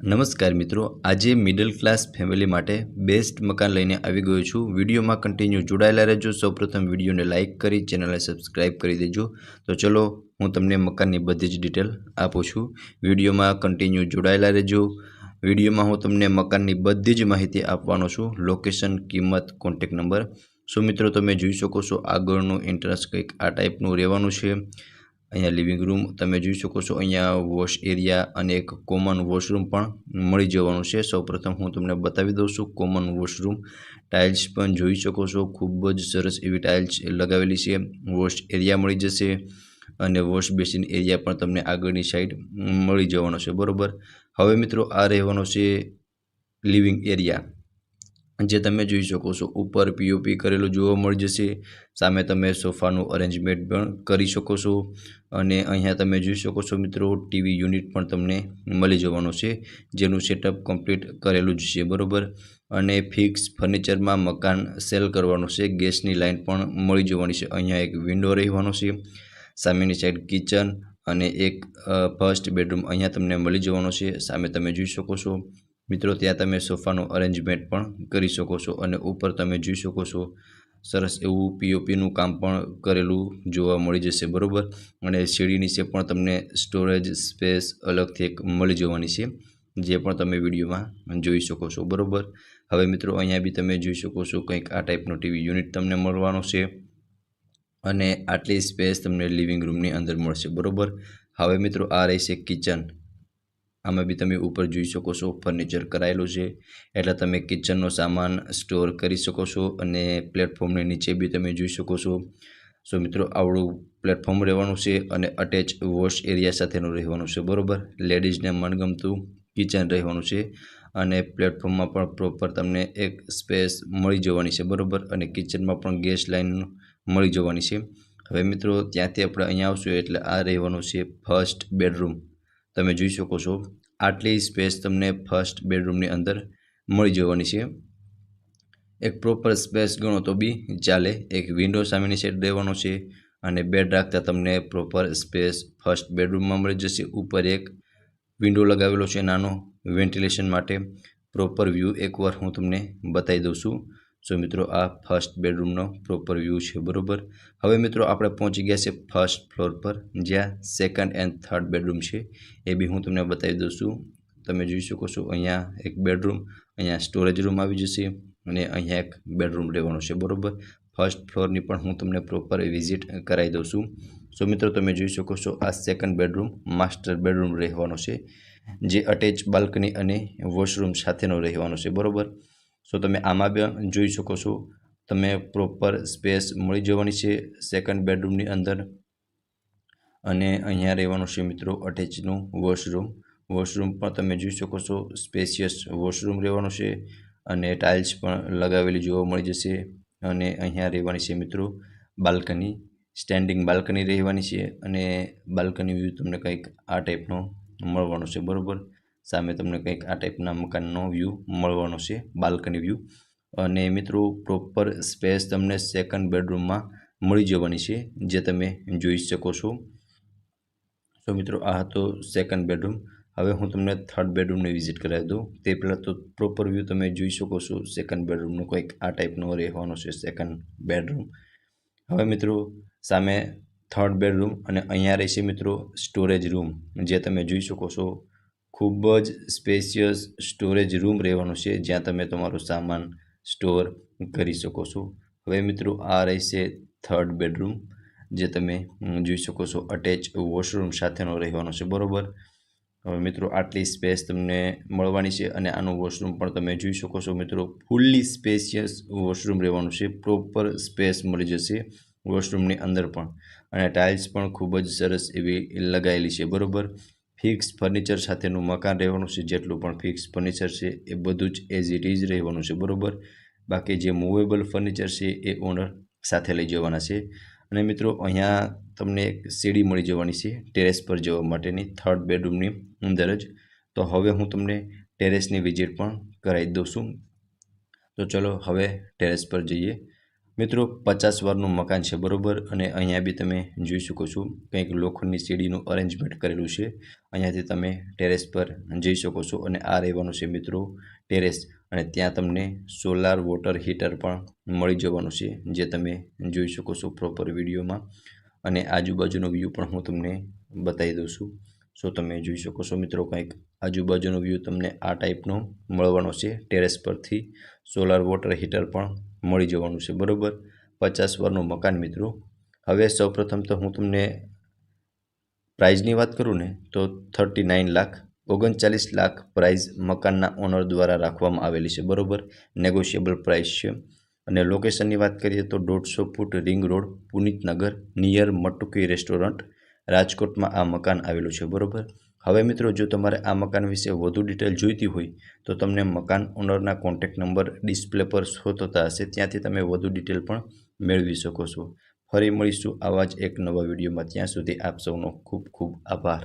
નમસ્કાર મિત્રો, આજે મિડલ ક્લાસ ફેમિલી માટે બેસ્ટ મકાન લઈને આવી ગયો છું। વિડીયોમાં કન્ટિન્યુ જોડાયેલા રહેજો। સૌપ્રથમ વિડીયોને લાઇક કરી ચેનલને સબસ્ક્રાઇબ કરી દેજો। તો ચલો હું તમને મકાનની બધી જ ડિટેલ આપું છું। વિડીયોમાં કન્ટિન્યુ જોડાયેલા રહેજો। વિડીયોમાં હું તમને મકાનની બધી જ માહિતી આપવાનો છું। લોકેશન, કિંમત, કોન્ટેક્ટ નંબર। સો મિત્રો તમે જોઈ શકો છો આગળનું એન્ટ્રન્સ કંઈક આ ટાઈપનું રહેવાનું છે। અહીંયા લિવિંગ રૂમ તમે જોઈ શકો છો। અહીંયા વોશ એરિયા અને એક કોમન વોશરૂમ પણ મળી જવાનું છે। સૌપ્રથમ હું તમને બતાવી દઉં છું કોમન વોશરૂમ। ટાઇલ્સ પણ જોઈ શકો છો, ખૂબ જ સરસ એવી ટાઇલ્સ લગાવેલી છે। વોશ એરિયા મળી જશે અને વોશ બેસિન એરિયા પણ તમને આગળની સાઈડ મળી જવાનો છે, બરોબર। હવે મિત્રો આ રહેવાનો છે લિવિંગ એરિયા, જે તમે જોઈ શકો છો। ઉપર પીઓપી કરેલું જોવા મળી જશે। સામે તમે સોફાનું અરેન્જમેન્ટ પણ કરી શકો છો અને અહીંયા તમે જોઈ શકો છો મિત્રો ટીવી યુનિટ પણ તમને મળી જવાનું છે, જેનું સેટઅપ કમ્પ્લીટ કરેલું જ છે, બરોબર। અને ફિક્સ ફર્નિચરમાં મકાન સેલ કરવાનું છે। ગેસની લાઇન પણ મળી જવાની છે। અહીંયા એક વિન્ડો રહેવાનો છે, સામેની સાઈડ કિચન અને એક ફર્સ્ટ બેડરૂમ અહીંયા તમને મળી જવાનો છે। સામે તમે જોઈ શકો છો મિત્રો ત્યાં તમે સોફાનું અરેન્જમેન્ટ પણ કરી શકો છો અને ઉપર તમે જોઈ શકો છો સરસ એવું પીઓપીનું કામ પણ કરેલું જોવા મળી જશે, બરોબર। અને સીડી નીચે પણ તમને સ્ટોરેજ સ્પેસ અલગથી એક મળી જવાની છે, જે પણ તમે વિડીયોમાં જોઈ શકો છો, બરોબર। હવે મિત્રો અહીંયા બી તમે જોઈ શકો છો કંઈક આ ટાઈપનો ટીવી યુનિટ તમને મળવાનો છે અને આટલી સ્પેસ તમને લિવિંગ રૂમની અંદર મળશે, બરોબર। હવે મિત્રો આ રહેશે કિચન। આમાં બી તમે ઉપર જોઈ શકો છો ફર્નિચર કરાયેલું છે, એટલે તમે કિચનનો સામાન સ્ટોર કરી શકો છો અને પ્લેટફોર્મની નીચે બી તમે જોઈ શકો છો। સો મિત્રો આવડું પ્લેટફોર્મ રહેવાનું છે અને અટેચ વોશ એરિયા સાથેનું રહેવાનું છે, બરોબર। લેડીઝને મનગમતું કિચન રહેવાનું છે અને પ્લેટફોર્મમાં પણ પ્રોપર તમને એક સ્પેસ મળી જવાની છે, બરોબર। અને કિચનમાં પણ ગેસ લાઇન મળી જવાની છે। હવે મિત્રો ત્યાંથી આપણે અહીંયા આવશું એટલે આ રહેવાનું છે ફર્સ્ટ બેડરૂમ। તમે જોઈ શકો છો આટલી સ્પેસ તમને ફર્સ્ટ બેડરૂમની અંદર મળી જવાની છે। એક પ્રોપર સ્પેસ ગણો તો બી ચાલે। એક વિન્ડો સામેની સાઈડ રહેવાનો છે અને બેડ રાખતા તમને પ્રોપર સ્પેસ ફર્સ્ટ બેડરૂમમાં મળી જશે। ઉપર એક વિન્ડો લગાવેલો છે નાનો વેન્ટિલેશન માટે। પ્રોપર વ્યૂ એકવાર હું તમને બતાવી દઉં છું। સો મિત્રો આ ફર્સ્ટ બેડરૂમનો પ્રોપર વ્યૂ છે, બરોબર। હવે મિત્રો આપણે પહોંચી ગયા છે ફર્સ્ટ ફ્લોર પર, જ્યાં સેકન્ડ એન્ડ થર્ડ બેડરૂમ છે એ બી હું તમને બતાવી દઉં છું। તમે જોઈ શકો છો અહીંયા એક બેડરૂમ, અહીંયા સ્ટોરેજ રૂમ આવી જશે અને અહીંયા એક બેડરૂમ રહેવાનો છે, બરોબર। ફર્સ્ટ ફ્લોરની પણ હું તમને પ્રોપર વિઝિટ કરાવી દઉં છું। સો મિત્રો તમે જોઈ શકો છો આ સેકન્ડ બેડરૂમ માસ્ટર બેડરૂમ રહેવાનો છે, જે અટેચ બાલ્કની અને વોશરૂમ સાથેનો રહેવાનો છે, બરોબર। સો તમે આમાં પણ જોઈ શકો છો તમે પ્રોપર સ્પેસ મળી જવાની છે સેકન્ડ બેડરૂમની અંદર। અને અહીંયા રહેવાનું છે મિત્રો અટેચનું વોશરૂમ। વોશરૂમ પણ તમે જોઈ શકો છો સ્પેશિયસ વોશરૂમ રહેવાનું છે અને ટાઇલ્સ પણ લગાવેલી જોવા મળી જશે। અને અહીંયા રહેવાની છે મિત્રો બાલ્કની, સ્ટેન્ડિંગ બાલ્કની રહેવાની છે અને બાલ્કની વ્યૂ તમને કંઈક આ ટાઈપનો મળવાનો છે, બરોબર। સામે તમને કંઈક આ ટાઈપના મકાનનો વ્યૂ મળવાનો છે, બાલ્કની વ્યૂ। અને મિત્રો પ્રોપર સ્પેસ તમને સેકન્ડ બેડરૂમમાં મળી જવાની છે, જે તમે જોઈ શકો છો। તો મિત્રો આ હતો સેકન્ડ બેડરૂમ। હવે હું તમને થર્ડ બેડરૂમને વિઝિટ કરાવી દઉં તે પહેલાં તો પ્રોપર વ્યૂ તમે જોઈ શકો છો સેકન્ડ બેડરૂમનો કંઈક આ ટાઈપનો રહેવાનો છે સેકન્ડ બેડરૂમ। હવે મિત્રો સામે થર્ડ બેડરૂમ અને અહીંયા રહેશે મિત્રો સ્ટોરેજ રૂમ, જે તમે જોઈ શકો છો ખૂબ જ સ્પેશિયસ સ્ટોરેજ રૂમ રહેવાનો છે, જ્યાં તમે તમારો સામાન સ્ટોર કરી શકો છો। હવે મિત્રો આ રહેશે થર્ડ બેડરૂમ, જે તમે જોઈ શકો છો અટેચ વોશરૂમ સાથેનો રહેવાનો છે, બરોબર। હવે મિત્રો આટલી સ્પેસ તમને મળવાની છે અને આનું વોશરૂમ પણ તમે જોઈ શકો છો મિત્રો ફૂલ્લી સ્પેશિયસ વોશરૂમ રહેવાનું છે। પ્રોપર સ્પેસ મળી જશે વોશરૂમની અંદર પણ અને ટાઇલ્સ પણ ખૂબ જ સરસ એવી લગાવેલી છે, બરોબર। ફિક્સ ફર્નિચર સાથેનું મકાન રહેવાનું છે। જેટલું પણ ફિક્સ ફર્નિચર છે એ બધું જ એઝ ઇટ ઇઝ રહેવાનું છે, બરોબર। બાકી જે મૂવેબલ ફર્નિચર છે એ ઓનર સાથે લઈ જવાના છે। અને મિત્રો અહીંયા તમને એક સીડી મળી જવાની છે ટેરેસ પર જવા માટેની થર્ડ બેડરૂમની અંદર જ। તો હવે હું તમને ટેરેસની વિઝિટ પણ કરાવી દઉં છું। તો ચલો હવે ટેરેસ પર જઈએ। મિત્રો 50 વારનું મકાન છે બરોબર, અને અહીંયા બી તમે જોઈ શકો છો કંઈક લોખંડની સીડીનું અરેન્જમેન્ટ કરેલું છે. અહીંયાથી તમે ટેરેસ પર જઈ શકો છો અને આ રહેવાનું છે મિત્રો ટેરેસ, અને ત્યાં તમને સોલાર વોટર હીટર પણ મળી જવાનું છે, જે તમે જોઈ શકો છો પ્રોપર વિડીયોમાં. અને આજુબાજુનો વ્યૂ પણ હું તમને બતાવી દઉં છું. સો તમે જોઈ શકો છો મિત્રો કંઈક આજુબાજુનો વ્યૂ તમને આ ટાઈપનો મળવાનો છે. ટેરેસ પરથી સોલાર વોટર હીટર પણ મળી જવાનું છે બરોબર. 50 વારનું મકાન મિત્રો. હવે સૌપ્રથમ તો હું તમને પ્રાઇઝની વાત કરું ને તો 39 લાખ 39 લાખ પ્રાઇઝ મકાનના ઓનર દ્વારા રાખવામાં આવેલી છે બરોબર. નેગોશિયેબલ પ્રાઇસ છે. અને લોકેશનની વાત કરીએ તો 150 feet ring road, Punitnagar, near Matuki restaurant, રાજકોટમાં આ મકાન આવેલું છે બરોબર. હવે મિત્રો જો તમારે આ મકાન વિશે વધુ ડિટેલ જોઈતી હોય તો તમને મકાન ઓનરના કોન્ટેક્ટ નંબર ડિસ્પ્લે પર શો થતા હશે, ત્યાંથી તમે વધુ ડિટેલ પણ મેળવી શકો છો. ફરી મળીશું આવા જ એક નવા વિડીયોમાં. ત્યાં સુધી આપ સૌનો ખૂબ ખૂબ આભાર.